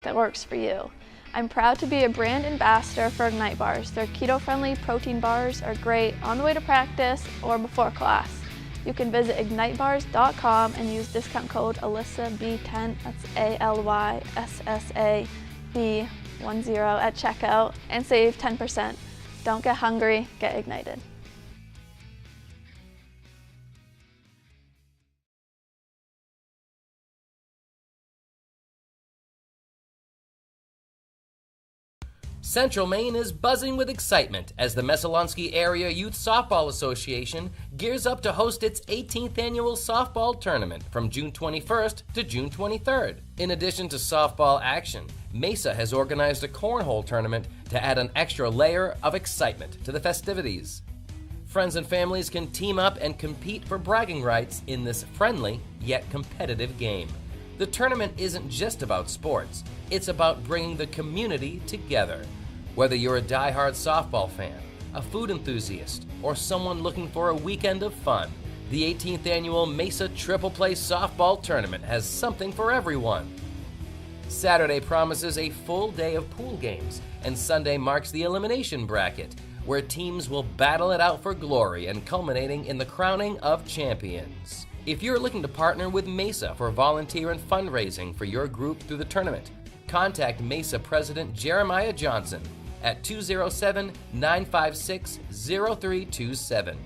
that works for you. I'm proud to be a brand ambassador for Ignite Bars. Their keto-friendly protein bars are great on the way to practice or before class. You can visit ignitebars.com and use discount code ALYSSAB10, that's ALYSSAB10 at checkout, and save 10%. Don't get hungry, get ignited. Central Maine is buzzing with excitement as the Messalonskee Area Youth Softball Association gears up to host its 18th annual softball tournament from June 21st to June 23rd. In addition to softball action, Mesa has organized a cornhole tournament to add an extra layer of excitement to the festivities. Friends and families can team up and compete for bragging rights in this friendly yet competitive game. The tournament isn't just about sports, it's about bringing the community together. Whether you're a die-hard softball fan, a food enthusiast, or someone looking for a weekend of fun, the 18th annual Mesa Triple Play Softball Tournament has something for everyone. Saturday promises a full day of pool games, and Sunday marks the elimination bracket, where teams will battle it out for glory and culminating in the crowning of champions. If you're looking to partner with Mesa for volunteer and fundraising for your group through the tournament, contact Mesa President Jeremiah Johnson at 207-956-0327.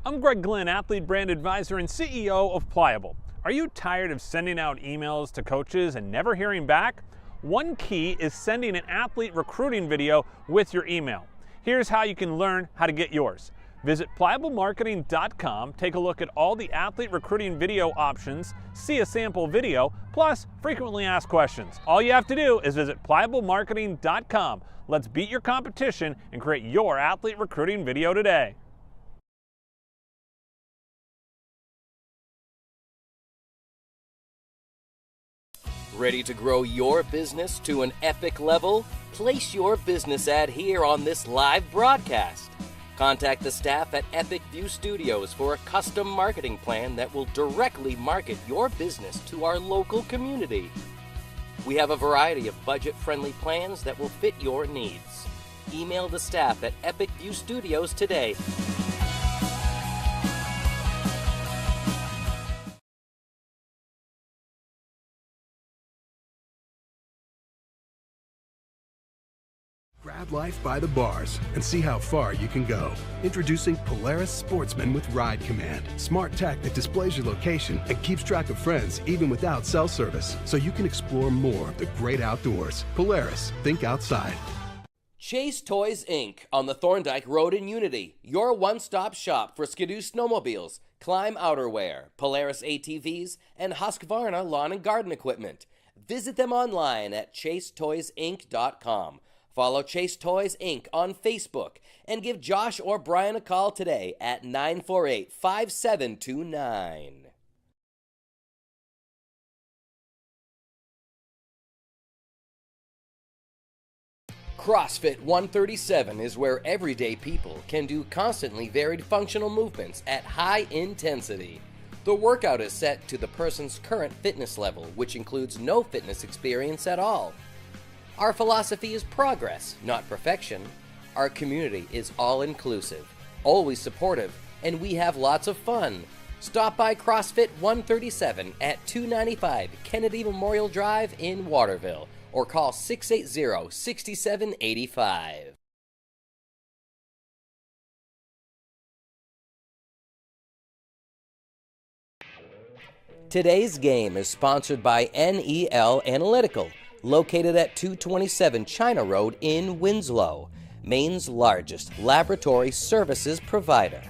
I'm Greg Glenn, Athlete Brand Advisor and CEO of Pliable. Are you tired of sending out emails to coaches and never hearing back? One key is sending an athlete recruiting video with your email. Here's how you can learn how to get yours. Visit pliablemarketing.com, take a look at all the athlete recruiting video options, see a sample video, plus frequently asked questions. All you have to do is visit pliablemarketing.com. Let's beat your competition and create your athlete recruiting video today. Ready to grow your business to an epic level? Place your business ad here on this live broadcast. Contact the staff at Epic View Studios for a custom marketing plan that will directly market your business to our local community. We have a variety of budget-friendly plans that will fit your needs. Email the staff at Epic View Studios today. Grab life by the bars and see how far you can go. Introducing Polaris Sportsman with Ride Command. Smart tech that displays your location and keeps track of friends even without cell service, so you can explore more of the great outdoors. Polaris, think outside. Chase Toys Inc. on the Thorndike Road in Unity. Your one-stop shop for Skidoo snowmobiles, Climb outerwear, Polaris ATVs, and Husqvarna lawn and garden equipment. Visit them online at chasetoysinc.com. Follow Chase Toys Inc. on Facebook and give Josh or Brian a call today at 948-5729. CrossFit 137 is where everyday people can do constantly varied functional movements at high intensity. The workout is set to the person's current fitness level, which includes no fitness experience at all. Our philosophy is progress, not perfection. Our community is all-inclusive, always supportive, and we have lots of fun. Stop by CrossFit 137 at 295 Kennedy Memorial Drive in Waterville or call 680-6785. Today's game is sponsored by NEL Analytical, located at 227 China Road in Winslow, Maine's largest laboratory services provider.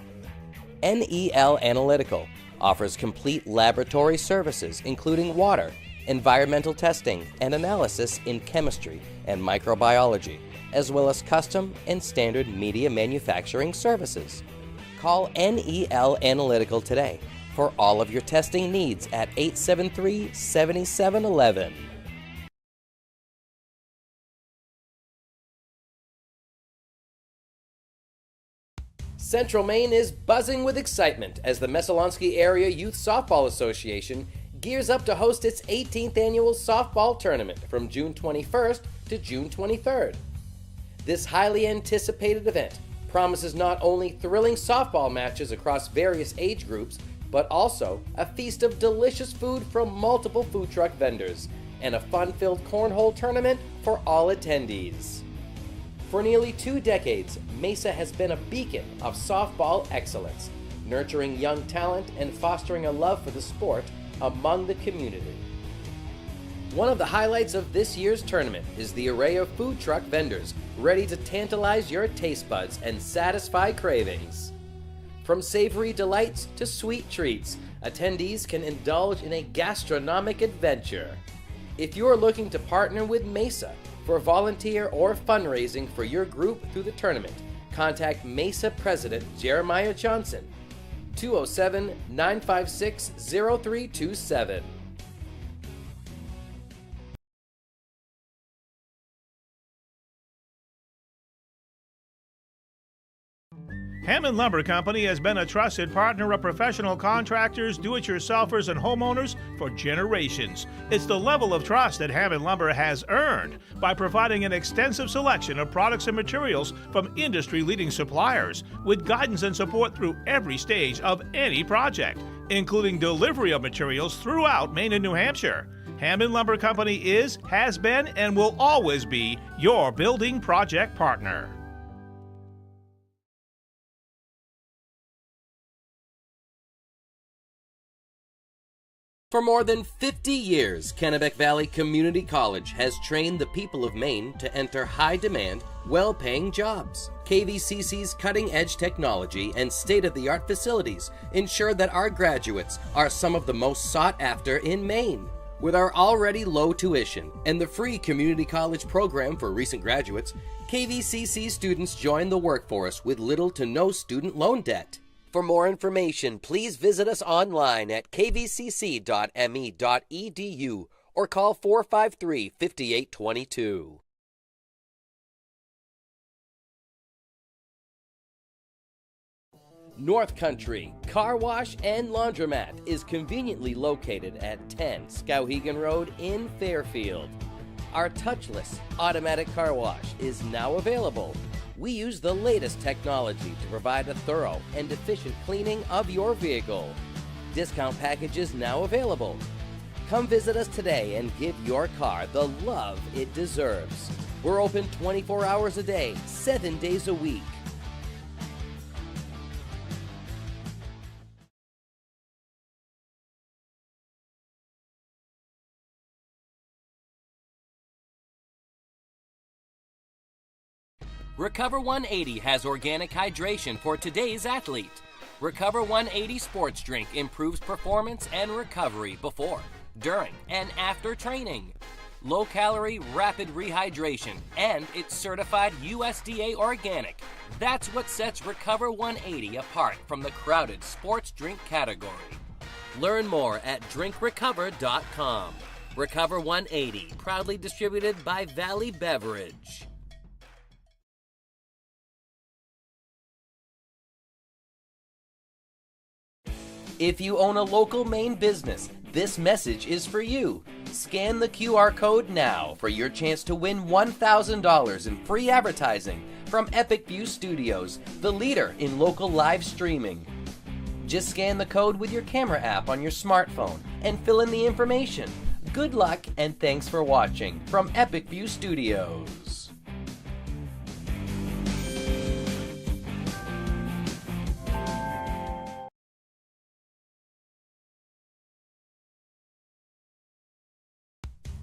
NEL Analytical offers complete laboratory services including water, environmental testing, and analysis in chemistry and microbiology, as well as custom and standard media manufacturing services. Call NEL Analytical today for all of your testing needs at 873-7711. Central Maine is buzzing with excitement as the Messalonskee Area Youth Softball Association gears up to host its 18th annual softball tournament from June 21st to June 23rd. This highly anticipated event promises not only thrilling softball matches across various age groups, but also a feast of delicious food from multiple food truck vendors and a fun-filled cornhole tournament for all attendees. For nearly 2 decades, Mesa has been a beacon of softball excellence, nurturing young talent and fostering a love for the sport among the community. One of the highlights of this year's tournament is the array of food truck vendors ready to tantalize your taste buds and satisfy cravings. From savory delights to sweet treats, attendees can indulge in a gastronomic adventure. If you're looking to partner with Mesa for volunteer or fundraising for your group through the tournament, contact Mesa President Jeremiah Johnson, 207-956-0327. Hammond Lumber Company has been a trusted partner of professional contractors, do-it-yourselfers, and homeowners for generations. It's the level of trust that Hammond Lumber has earned by providing an extensive selection of products and materials from industry-leading suppliers with guidance and support through every stage of any project, including delivery of materials throughout Maine and New Hampshire. Hammond Lumber Company is, has been, and will always be your building project partner. For more than 50 years, Kennebec Valley Community College has trained the people of Maine to enter high-demand, well-paying jobs. KVCC's cutting-edge technology and state-of-the-art facilities ensure that our graduates are some of the most sought after in Maine. With our already low tuition and the free community college program for recent graduates, KVCC students join the workforce with little to no student loan debt. For more information, please visit us online at kvcc.me.edu or call 453-5822. North Country Car Wash and Laundromat is conveniently located at 10 Skowhegan Road in Fairfield. Our touchless automatic car wash is now available. We use the latest technology to provide a thorough and efficient cleaning of your vehicle. Discount packages now available. Come visit us today and give your car the love it deserves. We're open 24 hours a day, 7 days a week. Recover 180 has organic hydration for today's athlete. Recover 180 sports drink improves performance and recovery before, during, and after training. Low-calorie, rapid rehydration, and it's certified USDA organic. That's what sets Recover 180 apart from the crowded sports drink category. Learn more at drinkrecover.com. Recover 180, proudly distributed by Valley Beverage. If you own a local Maine business, this message is for you. Scan the QR code now for your chance to win $1,000 in free advertising from Epic View Studios, the leader in local live streaming. Just scan the code with your camera app on your smartphone and fill in the information. Good luck and thanks for watching from Epic View Studios.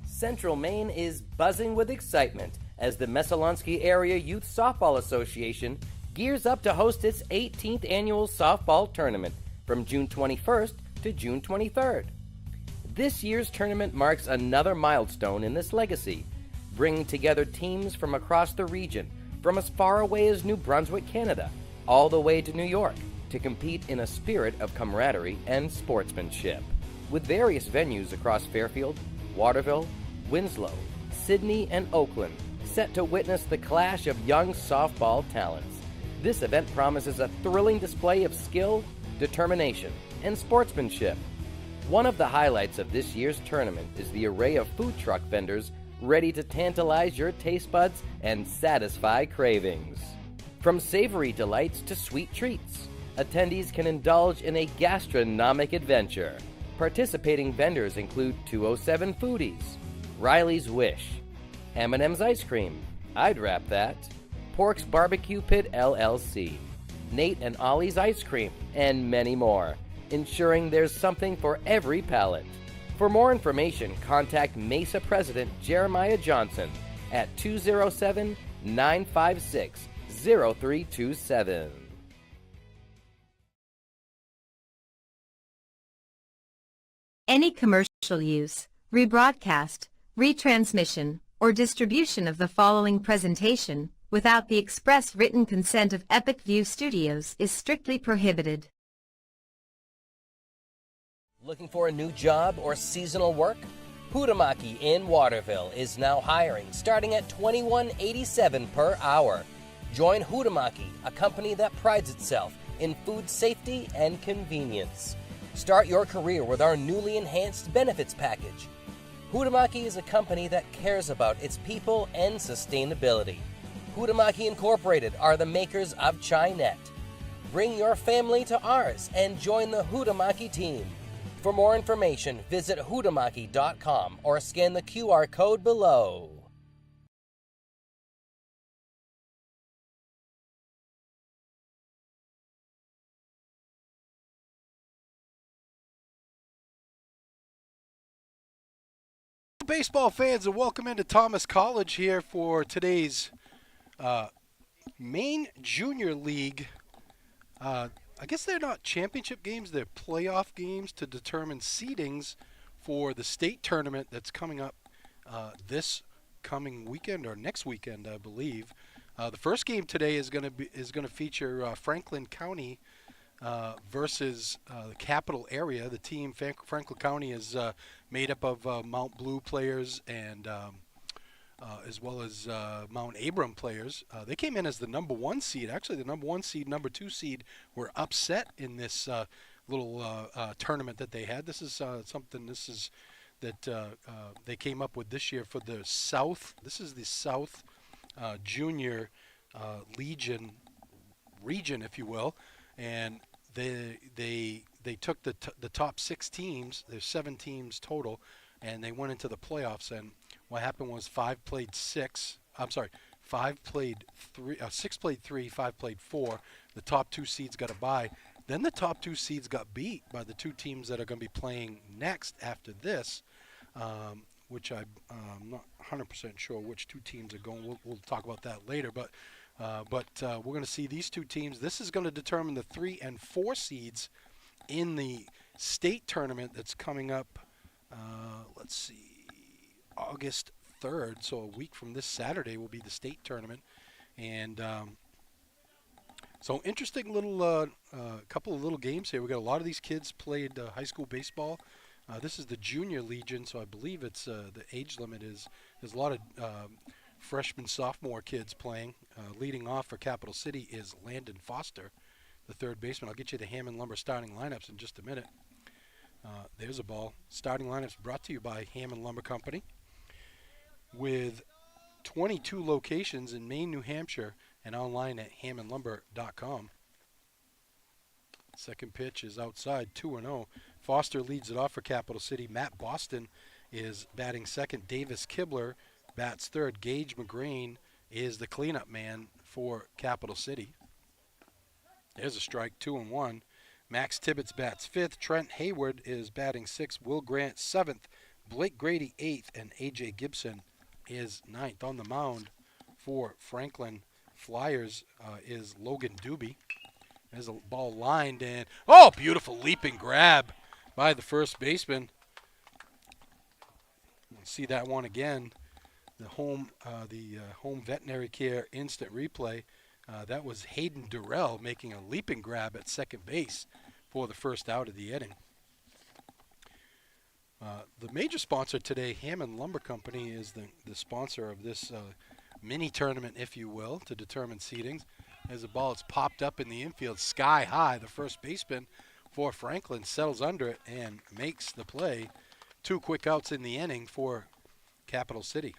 Central Maine is buzzing with excitement as the Messalonskee Area Youth Softball Association gears up to host its 18th annual softball tournament from June 21st to June 23rd. This year's tournament marks another milestone in this legacy, bringing together teams from across the region, from as far away as New Brunswick, Canada, all the way to New York, to compete in a spirit of camaraderie and sportsmanship. With various venues across Fairfield, Waterville, Winslow, Sydney, and Oakland set to witness the clash of young softball talents. This event promises a thrilling display of skill, determination, and sportsmanship. One of the highlights of this year's tournament is the array of food truck vendors ready to tantalize your taste buds and satisfy cravings. From savory delights to sweet treats, attendees can indulge in a gastronomic adventure. Participating vendors include 207 Foodies, Riley's Wish, M&M's Ice Cream, I'd Wrap That, Pork's Barbecue Pit LLC, Nate and Ollie's Ice Cream, and many more, ensuring there's something for every palate. For more information, contact Mesa President Jeremiah Johnson at 207-956-0327. Any commercial use, rebroadcast, retransmission, or distribution of the following presentation without the express written consent of Epic View Studios is strictly prohibited. Looking for a new job or seasonal work? Hutamaki in Waterville is now hiring, starting at $21.87 per hour. Join Hutamaki, a company that prides itself in food safety and convenience. Start your career with our newly enhanced benefits package. Hutamaki is a company that cares about its people and sustainability. Hutamaki Incorporated are the makers of Chinet. Bring your family to ours and join the Hutamaki team. For more information, visit hutamaki.com or scan the QR code below. Baseball fans, and welcome into Thomas College here for today's Maine Junior League. I guess they're not championship games, they're playoff games to determine seedings for the state tournament that's coming up this coming weekend or next weekend, I believe. The first game today is going to feature Franklin County versus the capital area. The team, Franklin County, is made up of Mount Blue players and as well as Mount Abram players. They came in as the number one seed. Actually, the number one seed, number two seed were upset in this little tournament that they had. This is something that they came up with this year for the South. This is the South Junior region, if you will, and they took the top 6 teams. There's 7 teams total, and they went into the playoffs. And what happened was 6 played 3, 5 played 4. The top 2 seeds got a bye. Then the top 2 seeds got beat by the 2 teams that are going to be playing next after this, which I'm not 100% sure which 2 teams are going. We'll talk about that later, but we're going to see these 2 teams. This is going to determine the 3 and 4 seeds in the state tournament that's coming up, let's see, August 3rd. So a week from this Saturday will be the state tournament. And so interesting little couple of little games here. We got a lot of these kids played high school baseball. This is the junior legion, so I believe it's the age limit is there's a lot of freshman, sophomore kids playing. Leading off for Capital City is Landon Foster, the third baseman. I'll get you the Hammond Lumber starting lineups in just a minute. There's a ball. Starting lineups brought to you by Hammond Lumber Company, with 22 locations in Maine, New Hampshire, and online at hammondlumber.com. Second pitch is outside, 2-0. Foster leads it off for Capital City. Matt Boston is batting second. Davis Kibler bats third. Gage McGrain is the cleanup man for Capital City. There's a strike, 2-1. Max Tibbetts bats fifth. Trent Hayward is batting sixth. Will Grant seventh. Blake Grady eighth. And A.J. Gibson is ninth. On the mound for Franklin Flyers is Logan Doobie. There's a ball lined and, oh, beautiful leaping grab by the first baseman. We'll see that one again. The home veterinary care instant replay. That was Hayden Durrell making a leaping grab at second base for the first out of the inning. The major sponsor today, Hammond Lumber Company, is the sponsor of this mini tournament, if you will, to determine seedings. as the ball is popped up in the infield sky high. The first baseman for Franklin settles under it and makes the play. 2 quick outs in the inning for Capital City.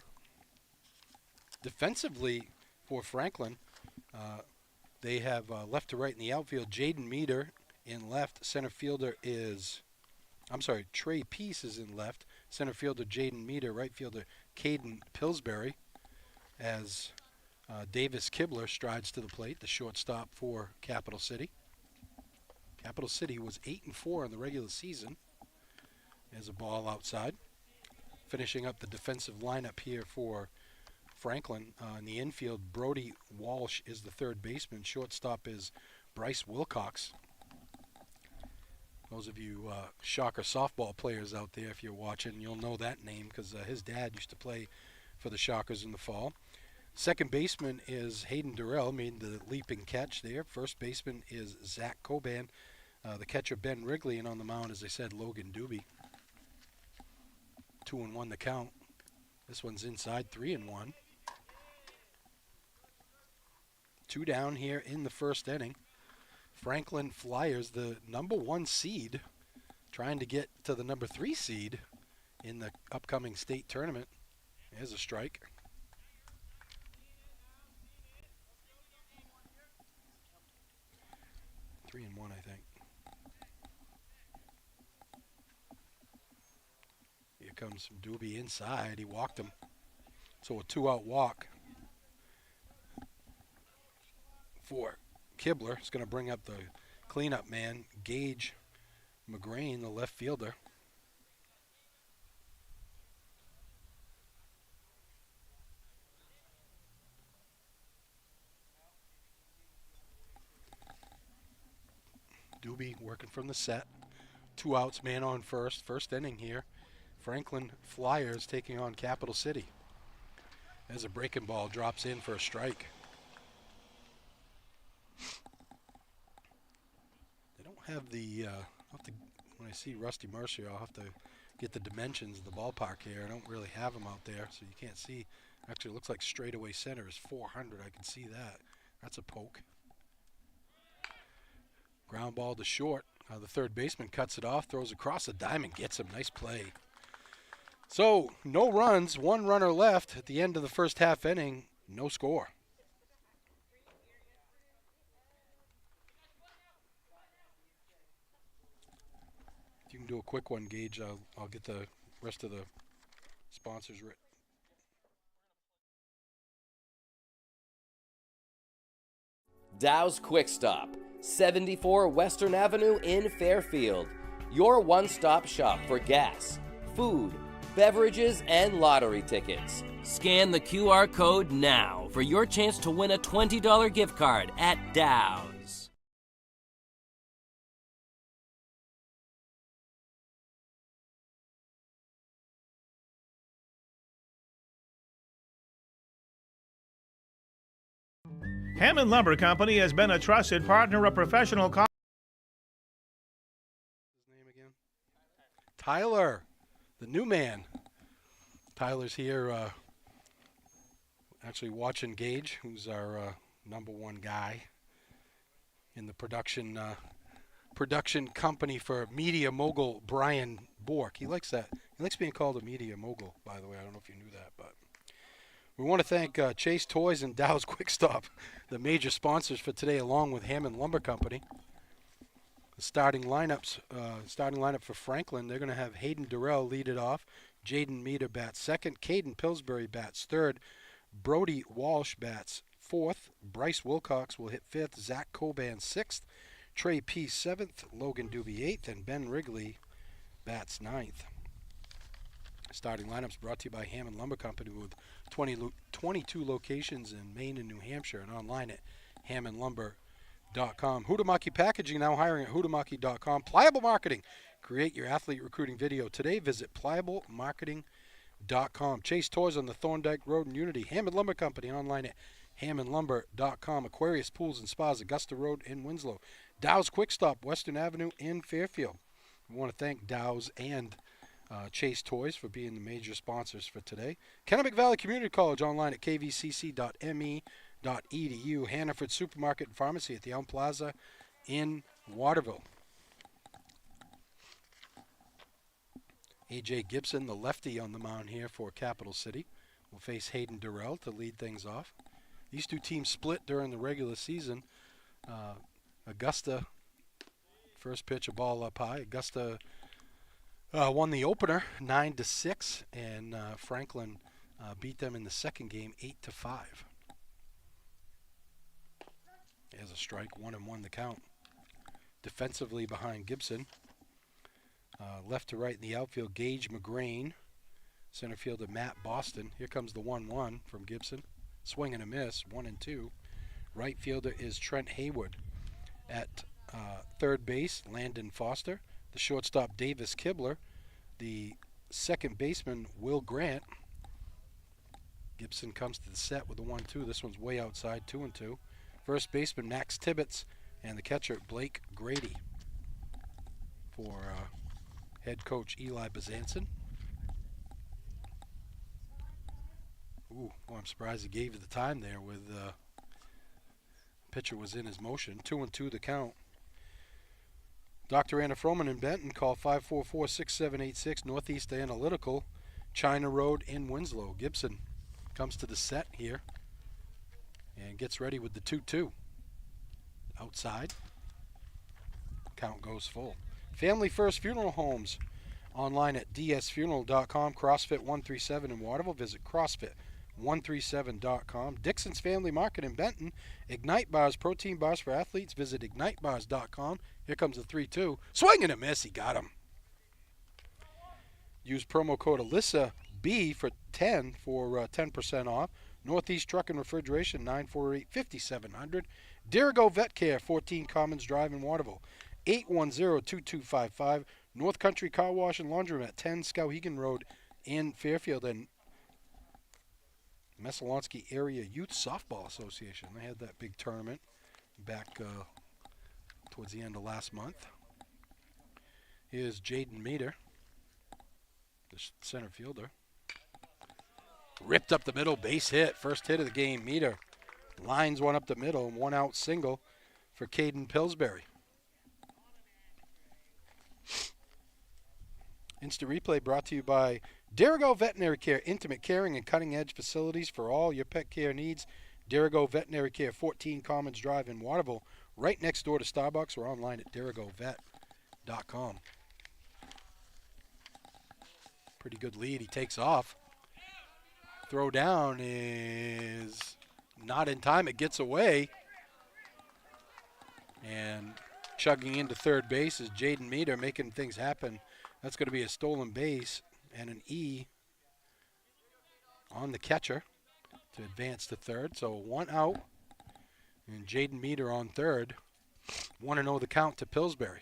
Defensively for Franklin, they have left to right in the outfield. Jaden Meter in left. Center fielder is, Trey Peace is in left. Center fielder Jaden Meter. Right fielder Caden Pillsbury. As Davis Kibler strides to the plate, the shortstop for Capital City. Capital City was 8-4 in the regular season. There's a ball outside. Finishing up the defensive lineup here for Franklin. In the infield, Brody Walsh is the third baseman. Shortstop is Bryce Wilcox. Those of you Shocker softball players out there, if you're watching, you'll know that name because his dad used to play for the Shockers in the fall. Second baseman is Hayden Durrell, made the leaping catch there. First baseman is Zach Coban. The catcher, Ben Wrigley, and on the mound, as I said, Logan Doobie. 2-1 the count. This one's inside, 3-1. 2 down here in the first inning. Franklin Flyers, the number 1 seed, trying to get to the number 3 seed in the upcoming state tournament. There's a strike. 3-1, I think. Here comes Doobie inside. He walked him. So a 2-out walk for Kibler. It's going to bring up the cleanup man, Gage McGrain, the left fielder. Doobie working from the set. 2 outs, man on first. First inning here. Franklin Flyers taking on Capital City. As a breaking ball drops in for a strike. They don't have the, when I see Rusty Mercier, I'll have to get the dimensions of the ballpark here. I don't really have them out there, so you can't see. Actually, it looks like straightaway center is 400. I can see that. That's a poke. Ground ball to short. The third baseman cuts it off, throws across the diamond, gets him. Nice play. So, no runs, 1 runner left at the end of the first half inning. No score. If you can do a quick one, Gage, I'll get the rest of the sponsors written. Dow's Quick Stop, 74 Western Avenue in Fairfield. Your one-stop shop for gas, food, beverages, and lottery tickets. Scan the QR code now for your chance to win a $20 gift card at Dow's. Hammond Lumber Company has been a trusted partner of professional his name again? Tyler, the new man. Tyler's here actually watching Gage, who's our number 1 guy in the production company for media mogul Brian Bork. He likes that. He likes being called a media mogul, by the way. I don't know if you knew that, but we want to thank Chase Toys and Dow's Quick Stop, the major sponsors for today, along with Hammond Lumber Company. The starting lineup for Franklin, they're going to have Hayden Durrell lead it off. Jaden Meter bats second. Caden Pillsbury bats third. Brody Walsh bats fourth. Bryce Wilcox will hit fifth. Zach Coban sixth. Trey Peace seventh. Logan Doobie eighth. And Ben Wrigley bats ninth. Starting lineups brought to you by Hammond Lumber Company with 22 locations in Maine and New Hampshire and online at hammondlumber.com. Huhtamaki Packaging now hiring at huhtamaki.com. Pliable Marketing. Create your athlete recruiting video today. Visit pliablemarketing.com. Chase Toys on the Thorndike Road in Unity. Hammond Lumber Company online at hammondlumber.com. Aquarius Pools and Spas, Augusta Road in Winslow. Dow's Quick Stop, Western Avenue in Fairfield. We want to thank Dow's and Chase Toys for being the major sponsors for today. Kennebec Valley Community College online at kvcc.me. Hannaford Supermarket and Pharmacy at the Elm Plaza in Waterville. A.J. Gibson, the lefty on the mound here for Capital City, will face Hayden Durrell to lead things off. These two teams split during the regular season. Augusta, first pitch, a ball up high. Augusta won the opener 9-6, and Franklin beat them in the second game 8-5. There's a strike, 1-1 the count. Defensively behind Gibson. Left to right in the outfield, Gage McGrain. Center fielder Matt Boston. Here comes the 1-1 from Gibson. Swing and a miss, 1-2. Right fielder is Trent Haywood. At third base, Landon Foster. The shortstop, Davis Kibler. The second baseman, Will Grant. Gibson comes to the set with the 1-2. This one's way outside, 2-2. First baseman, Max Tibbetts. And the catcher, Blake Grady. For head coach Eli Bezanson. Ooh, well, I'm surprised he gave you the time there with pitcher was in his motion. 2-2 the count. Dr. Anna Froman in Benton, call 544-6786, Northeast Analytical, China Road in Winslow. Gibson comes to the set here and gets ready with the 2-2. Outside. Count goes full. Family First Funeral Homes, online at dsfuneral.com. CrossFit 137 in Waterville. Visit CrossFit137.com. Dixon's Family Market in Benton. Ignite Bars, protein bars for athletes. Visit ignitebars.com. Here comes the 3-2. Swing and a miss. He got him. Use promo code Alyssa B for 10 for 10% off. Northeast Truck and Refrigeration, 948-5700. Dirigo Vet Care, 14 Commons Drive in Waterville. 810-2255. North Country Car Wash and Laundromat, 10 Skowhegan Road in Fairfield. And Messalonski Area Youth Softball Association. They had that big tournament back towards the end of last month. Here's Jaden Meter, the center fielder. Ripped up the middle, base hit. First hit of the game, Meter. Lines one up the middle, and one out single for Caden Pillsbury. Instant replay brought to you by Dirigo Veterinary Care, intimate caring and cutting-edge facilities for all your pet care needs. Dirigo Veterinary Care, 14 Commons Drive in Waterville, right next door to Starbucks, or online at dirigovet.com. Pretty good lead. He takes off. Throw down is not in time. It gets away. And chugging into third base is Jaden Meter, making things happen. That's going to be a stolen base and an E on the catcher to advance to third. So one out, and Jaden Meter on third. 1-0 the count to Pillsbury.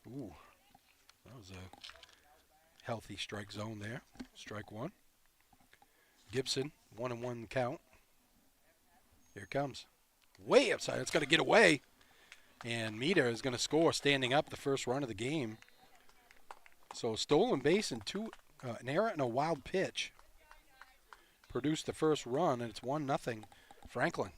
Ooh, that was a healthy strike zone there. Strike one. Gibson, 1-1 count. Here it comes. Way outside. It's got to get away. And Meter is going to score standing up the first run of the game. So stolen base and an error and a wild pitch produced the first run, and it's 1-0 Franklin.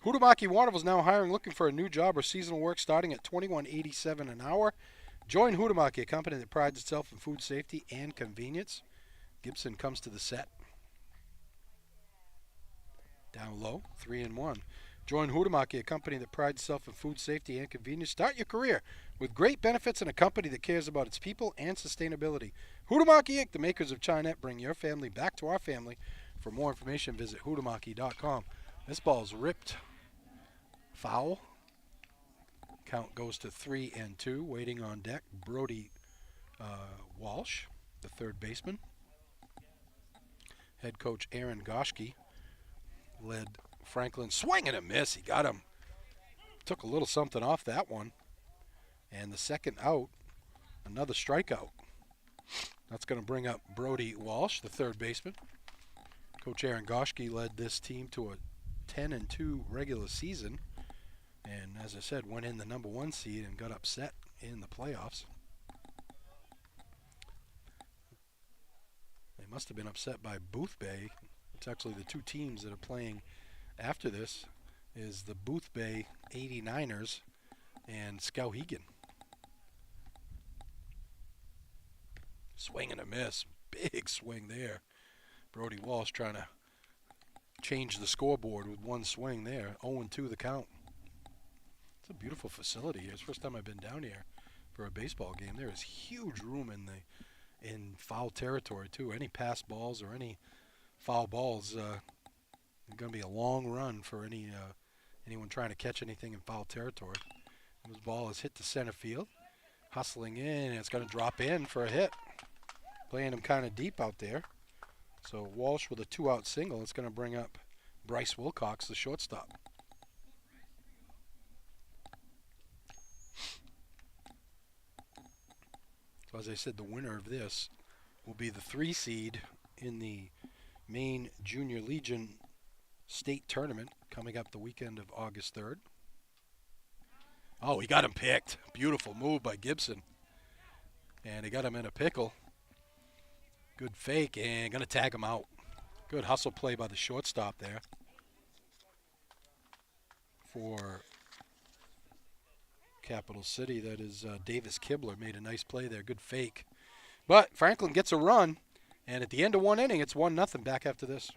Hudamaki Waterville is now hiring, looking for a new job or seasonal work starting at $21.87 an hour. Join Hudamaki, a company that prides itself in food safety and convenience. Gibson comes to the set. Down low, 3-1. Join Hudamaki, a company that prides itself in food safety and convenience. Start your career with great benefits and a company that cares about its people and sustainability. Hudamaki Inc., the makers of Chinette, bring your family back to our family. For more information, visit hudamaki.com. This ball's ripped. Foul. Count goes to 3-2. Waiting on deck, Brody Walsh, the third baseman. Head coach Aaron Goschke led Franklin. Swing and a miss. He got him. Took a little something off that one. And the second out, another strikeout. That's going to bring up Brody Walsh, the third baseman. Coach Aaron Goschke led this team to a 10-2 regular season And as I said, went in the number 1 seed and got upset in the playoffs. They must have been upset by Boothbay. It's actually the two teams that are playing after this is the Boothbay 89ers and Skowhegan. Swing and a miss. Big swing there. Brody Walsh trying to change the scoreboard with one swing there. 0-2 the count. It's a beautiful facility. It's the first time I've been down here for a baseball game. There is huge room in foul territory too. Any pass balls or any foul balls, going to be a long run for anyone trying to catch anything in foul territory. This ball is hit to center field. Hustling in, and it's going to drop in for a hit. Playing him kind of deep out there. So Walsh with a 2-out single. It's going to bring up Bryce Wilcox, the shortstop. So as I said, the winner of this will be the 3 seed in the Maine Junior Legion State Tournament coming up the weekend of August 3rd. Oh, he got him picked. Beautiful move by Gibson. And he got him in a pickle. Good fake, and going to tag him out. Good hustle play by the shortstop there. For Capital City, that is Davis Kibler made a nice play there. Good fake. But Franklin gets a run, and at the end of 1 inning, it's 1-0 back after this.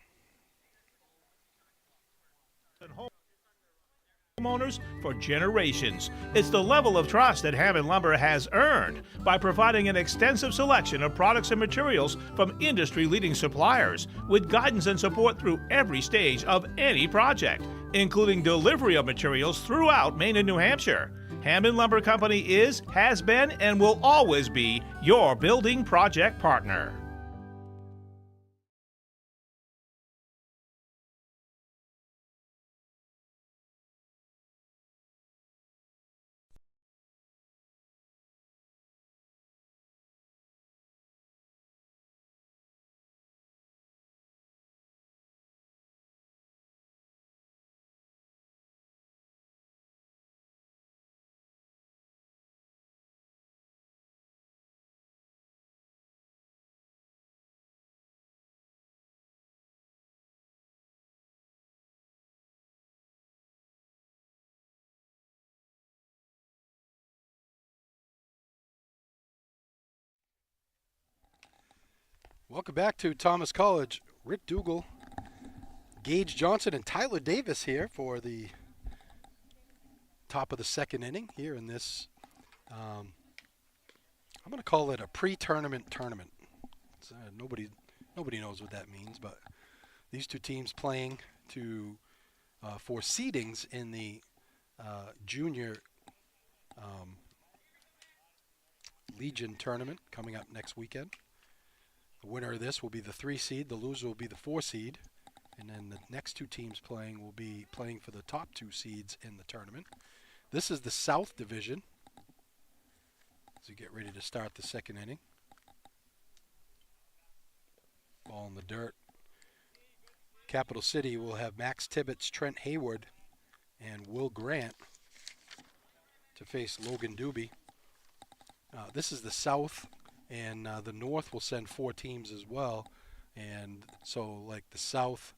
Homeowners for generations. It's the level of trust that Hammond Lumber has earned by providing an extensive selection of products and materials from industry-leading suppliers with guidance and support through every stage of any project, including delivery of materials throughout Maine and New Hampshire. Hammond Lumber Company is, has been, and will always be your building project partner. Welcome back to Thomas College. Rick Dougal, Gage Johnson, and Tyler Davis here for the top of the 2nd inning here in this, I'm going to call it a pre-tournament tournament. Nobody knows what that means, but these two teams playing for seedings in the Junior Legion tournament coming up next weekend. The winner of this will be the 3 seed. The loser will be the 4 seed. And then the next 2 teams playing will be playing for the top 2 seeds in the tournament. This is the South Division as we get ready to start the 2nd inning. Ball in the dirt. Capital City will have Max Tibbetts, Trent Hayward, and Will Grant to face Logan Doobie. This is the South. And the North will send 4 teams as well. And so, like the South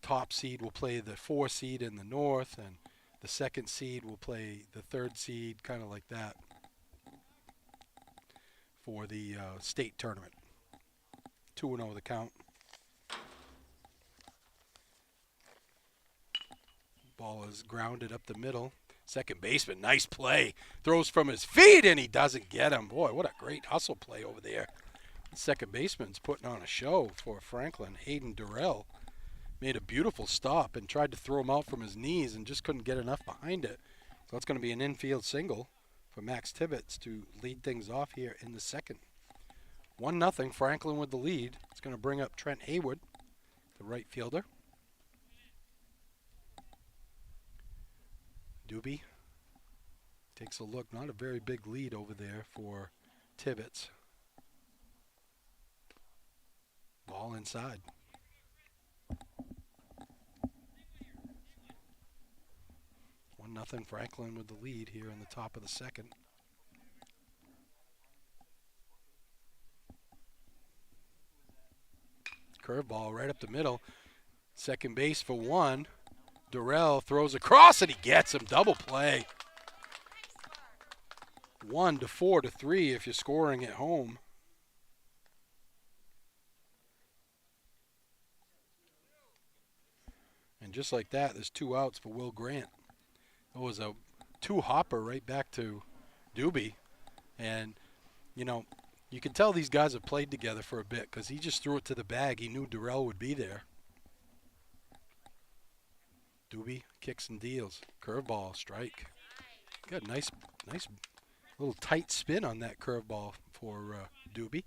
top seed will play the 4 seed in the North, and the 2nd seed will play the 3rd seed, kind of like that, for the state tournament. 2-0 the count. Ball is grounded up the middle. Second baseman, nice play. Throws from his feet, and he doesn't get him. Boy, what a great hustle play over there. The second baseman's putting on a show for Franklin. Hayden Durrell made a beautiful stop and tried to throw him out from his knees and just couldn't get enough behind it. So it's going to be an infield single for Max Tibbetts to lead things off here in the 2nd. 1-0, Franklin with the lead. It's going to bring up Trent Hayward, the right fielder. Doobie takes a look. Not a very big lead over there for Tibbetts. Ball inside. 1-0 Franklin with the lead here in the top of the second. Curveball right up the middle. Second base for one. Durrell throws across and he gets him. Double play. 1 to 4 to 3 if you're scoring at home. And just like that, there's 2 outs for Will Grant. It was a 2-hopper right back to Doobie. And, you know, you can tell these guys have played together for a bit because he just threw it to the bag. He knew Durrell would be there. Doobie kicks and deals. Curveball, strike. Got a nice little tight spin on that curveball for Doobie.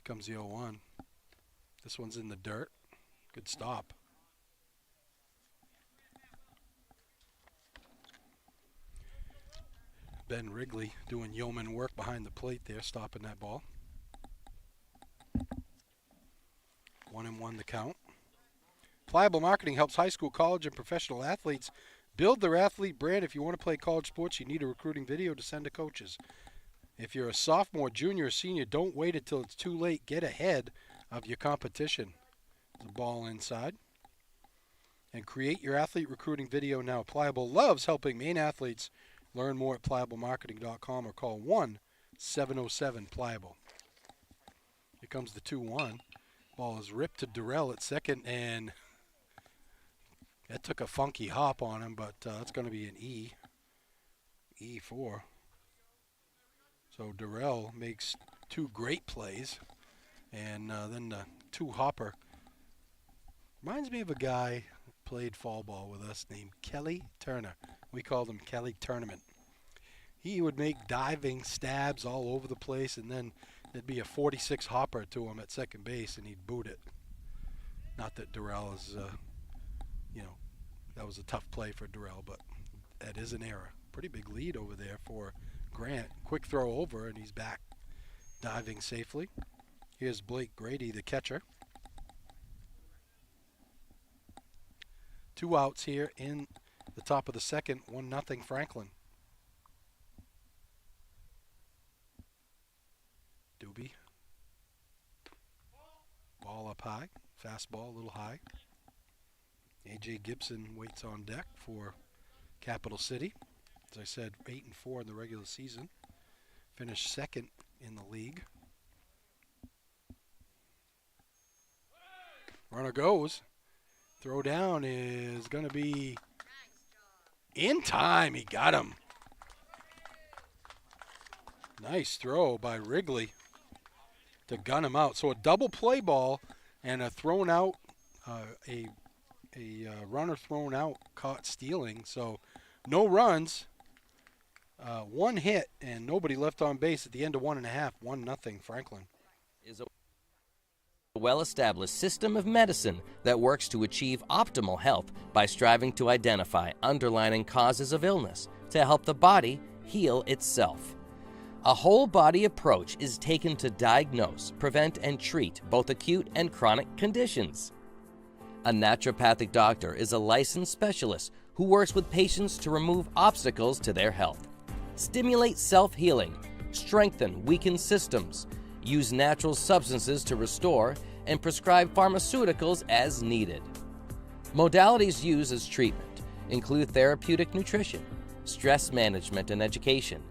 Comes the 0-1. This one's in the dirt. Good stop. Ben Wrigley doing yeoman work behind the plate there, stopping that ball. 1-1 the count. Pliable Marketing helps high school, college, and professional athletes build their athlete brand. If you want to play college sports, you need a recruiting video to send to coaches. If you're a sophomore, junior, or senior, don't wait until it's too late. Get ahead of your competition. The ball inside. And create your athlete recruiting video now. Pliable loves helping Maine athletes. Learn more at pliablemarketing.com or call 1-707-PLIABLE. Here comes the 2-1. Ball is ripped to Durrell at second, and that took a funky hop on him, but that's going to be an E4. So Durrell makes 2 great plays, and then the 2-hopper. Reminds me of a guy who played fall ball with us named Kelly Turner. We called him Kelly Tournament. He would make diving stabs all over the place, and then there'd be a 46 hopper to him at second base, and he'd boot it. Not that Durrell is, that was a tough play for Durrell, but that is an error. Pretty big lead over there for Grant. Quick throw over, and he's back diving safely. Here's Blake Grady, the catcher. 2 outs here in the top of the second. 1-0 Franklin. Doobie. Ball up high. Fastball a little high. A.J. Gibson waits on deck for Capital City. As I said, 8-4 in the regular season. Finished second in the league. Runner goes. Throw down is going to be in time. He got him. Nice throw by Wrigley to gun him out. So a double play ball and a thrown out, a runner thrown out caught stealing. So no runs, 1 hit, and nobody left on base at the end of 1.5. 1-0 Franklin. Is a well-established system of medicine that works to achieve optimal health by striving to identify underlying causes of illness to help the body heal itself. A whole-body approach is taken to diagnose, prevent, and treat both acute and chronic conditions. A naturopathic doctor is a licensed specialist who works with patients to remove obstacles to their health, stimulate self-healing, strengthen weakened systems, use natural substances to restore, and prescribe pharmaceuticals as needed. Modalities used as treatment include therapeutic nutrition, stress management and education,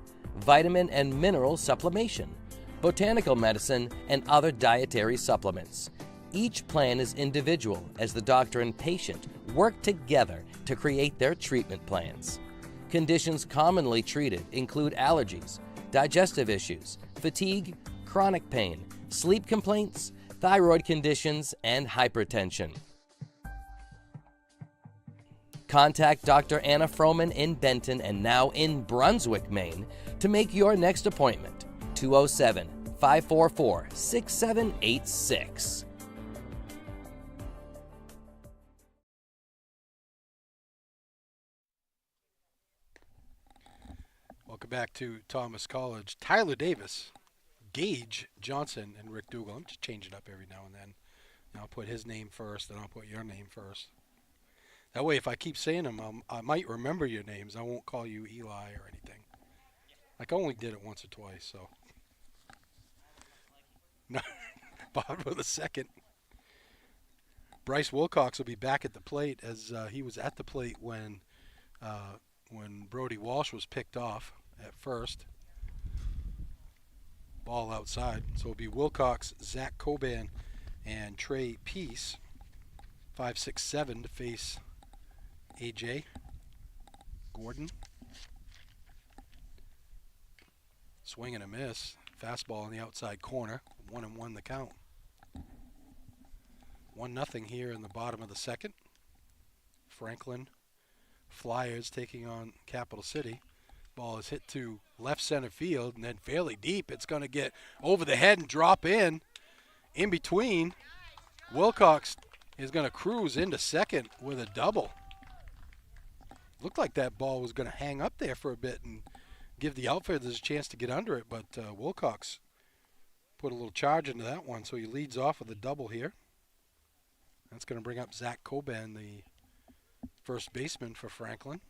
vitamin and mineral supplementation, botanical medicine, and other dietary supplements. Each plan is individual as the doctor and patient work together to create their treatment plans. Conditions commonly treated include allergies, digestive issues, fatigue, chronic pain, sleep complaints, thyroid conditions, and hypertension. Contact Dr. Anna Froman in Benton and now in Brunswick, Maine to make your next appointment. 207-544-6786. Welcome back to Thomas College. Tyler Davis, Gage Johnson, and Rick Dougal. I'm just changing up every now and then. I'll put his name first, and I'll put your name first. That way, if I keep saying them, I might remember your names. I won't call you Eli or anything. Like, I only did it once or twice, so. No, Bob with a second. Bryce Wilcox will be back at the plate, as he was at the plate when Brody Walsh was picked off at first. Ball outside. So it'll be Wilcox, Zach Coban, and Trey Peace. 5, 6, 7 to face AJ Gordon. Swing and a miss. Fastball in the outside corner. 1-1 the count. 1-0 here in the bottom of the second. Franklin Flyers taking on Capital City. Ball is hit to left center field and then fairly deep. It's going to get over the head and drop in. In between, Wilcox is going to cruise into second with a double. Looked like that ball was going to hang up there for a bit and give the outfielders a chance to get under it, but Wilcox put a little charge into that one, so he leads off with a double here. That's going to bring up Zach Coban, the first baseman for Franklin.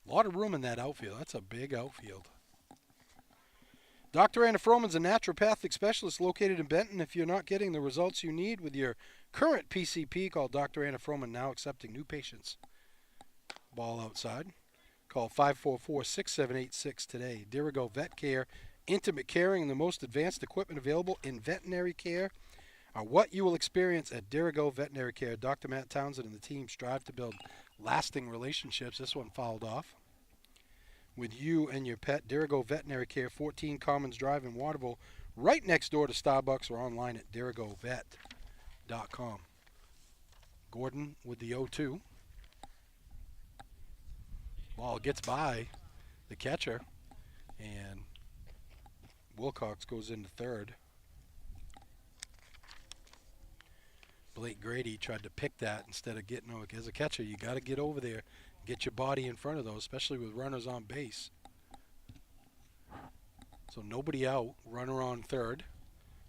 A lot of room in that outfield. That's a big outfield. Dr. Anna Froman's a naturopathic specialist located in Benton. If you're not getting the results you need with your current PCP, call Dr. Anna Froman, now accepting new patients. Ball outside. Call 544-6786 today. Dirigo Vet Care, intimate caring and the most advanced equipment available in veterinary care are what you will experience at Dirigo Veterinary Care. Dr. Matt Townsend and the team strive to build lasting relationships. This one fouled off. With you and your pet, Dirigo Veterinary Care, 14 Commons Drive in Waterville, right next door to Starbucks, or online at dirigovet.com. Gordon with the 0-2. Ball gets by the catcher, and Wilcox goes into third. Blake Grady tried to pick that instead of getting over. As a catcher, you got to get over there, get your body in front of those, especially with runners on base. So nobody out, runner on third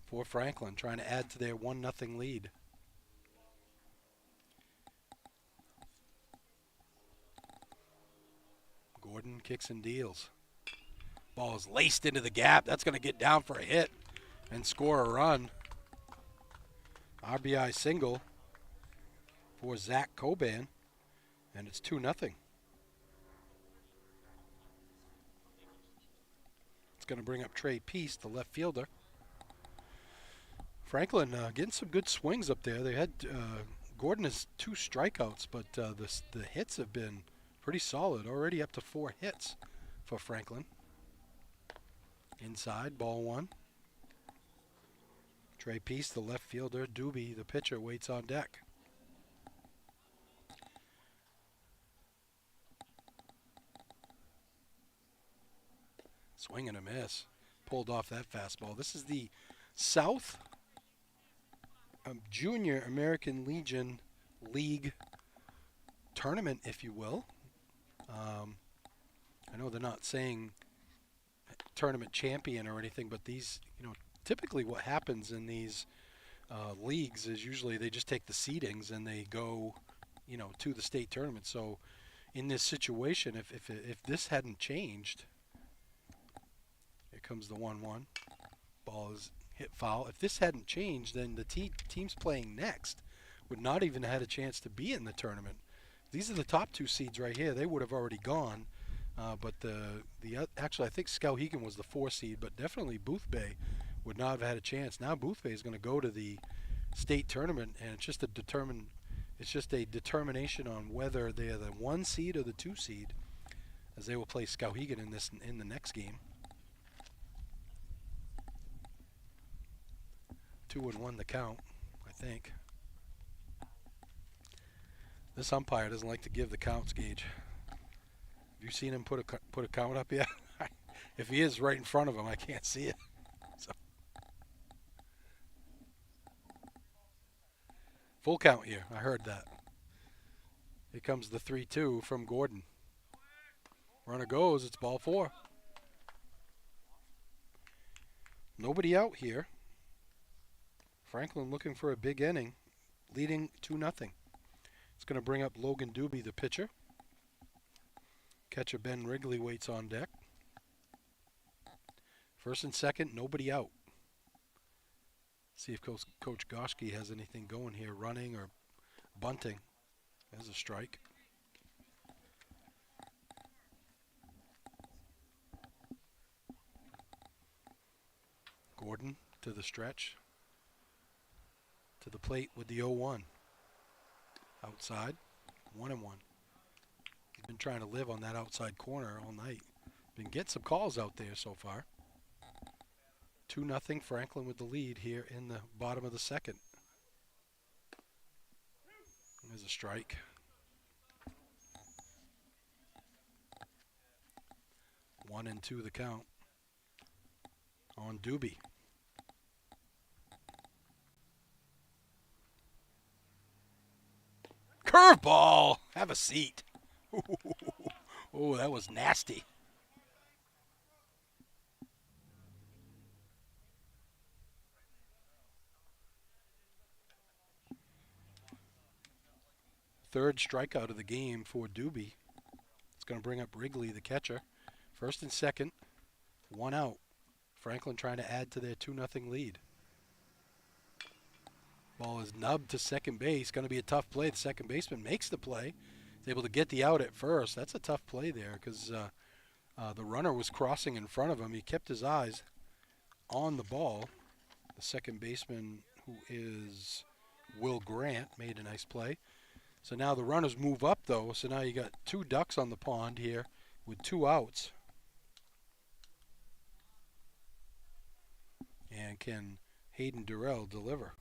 for Franklin, trying to add to their 1-0 lead. Gordon kicks and deals. Ball is laced into the gap. That's going to get down for a hit and score a run. RBI single for Zach Coban, and it's 2-0. It's going to bring up Trey Peace, the left fielder. Franklin getting some good swings up there. They had Gordon has 2 strikeouts, but the hits have been pretty solid. Already up to 4 hits for Franklin. Inside, ball 1. Trey Peace, the left fielder. Doobie, the pitcher, waits on deck. Swing and a miss. Pulled off that fastball. This is the South Junior American Legion League tournament, if you will. I know they're not saying tournament champion or anything, but these, typically what happens in these leagues is usually they just take the seedings and they go, to the state tournament. So in this situation, if this hadn't changed, here comes the 1-1. Ball is hit foul. If this hadn't changed, then the teams playing next would not even have had a chance to be in the tournament. These are the top 2 seeds right here. They would have already gone. But actually, I think Skowhegan was the 4 seed, but definitely Boothbay would not have had a chance. Now Boothbay is going to go to the state tournament, and it's just a determination on whether they are the 1 seed or the 2 seed, as they will play Skowhegan in the next game. 2-1 the count, I think. This umpire doesn't like to give the counts, Gage. Have you seen him put a count up yet? If he is right in front of him, I can't see it. So. Full count here. I heard that. Here comes the 3-2 from Gordon. Runner goes. It's ball 4. Nobody out here. Franklin looking for a big inning, leading 2-0. It's going to bring up Logan Doobie, the pitcher. Catcher Ben Wrigley waits on deck. First and second, nobody out. See if Coach Goschke has anything going here, running or bunting. There's a strike. Gordon to the stretch. To the plate with the 0-1. Outside, 1-1. He's been trying to live on that outside corner all night. Been getting some calls out there so far. 2-0 Franklin with the lead here in the bottom of the second. There's a strike. One and two the count on Doobie. Curveball! Have a seat. Oh, that was nasty. Third strikeout of the game for Doobie. It's going to bring up Wrigley, the catcher. First and second, one out. Franklin trying to add to their 2-0 lead. Ball is nubbed to second base. Going to be a tough play. The second baseman makes the play. He's able to get the out at first. That's a tough play there because the runner was crossing in front of him. He kept his eyes on the ball. The second baseman, who is Will Grant, made a nice play. So now the runners move up, though. So now you got two ducks on the pond here with two outs. And can Hayden Durrell deliver?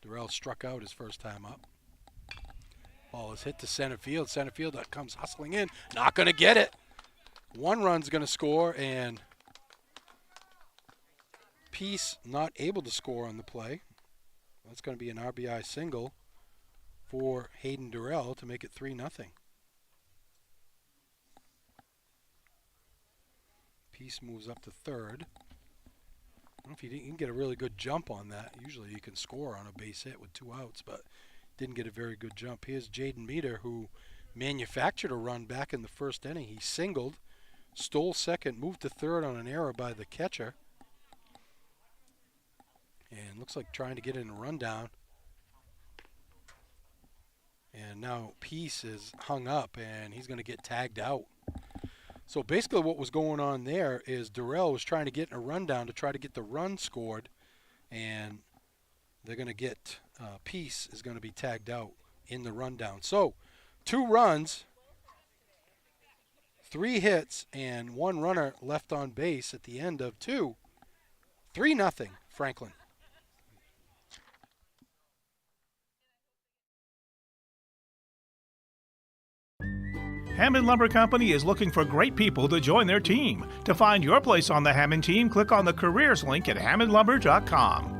Durrell struck out his first time up. Ball is hit to center field. Center field comes hustling in. Not going to get it. One run's going to score, and Peace not able to score on the play. That's going to be an RBI single for Hayden Durrell to make it 3-0. Peace moves up to third. I don't know if you can get a really good jump on that. Usually you can score on a base hit with two outs, but didn't get a very good jump. Here's Jaden Meter, who manufactured a run back in the first inning. He singled, stole second, moved to third on an error by the catcher. And looks like trying to get in a rundown. And now Peace is hung up, and he's going to get tagged out. So basically what was going on there is Durrell was trying to get in a rundown to try to get the run scored, and they're going to get Peace is going to be tagged out in the rundown. So 2 runs, 3 hits, and 1 runner left on base at the end of 2. 3-0 Franklin. Hammond Lumber Company is looking for great people to join their team. To find your place on the Hammond team, click on the careers link at hammondlumber.com.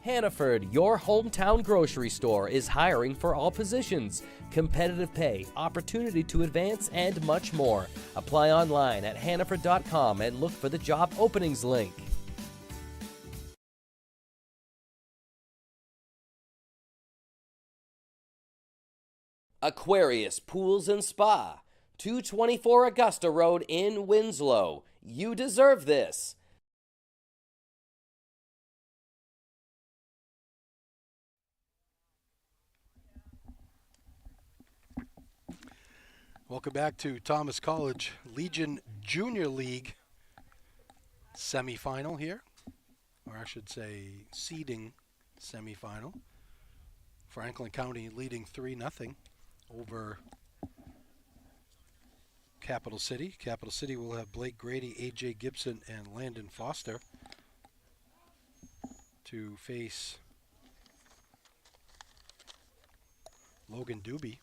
Hannaford, your hometown grocery store, is hiring for all positions. Competitive pay, opportunity to advance, and much more. Apply online at hannaford.com and look for the job openings link. Aquarius Pools and Spa, 224 Augusta Road in Winslow. You deserve this. Welcome back to Thomas College Legion Junior League semifinal here, or I should say seeding semifinal. Franklin County leading 3-0 over Capital City. Capital City will have Blake Grady, A.J. Gibson, and Landon Foster to face Logan Doobie.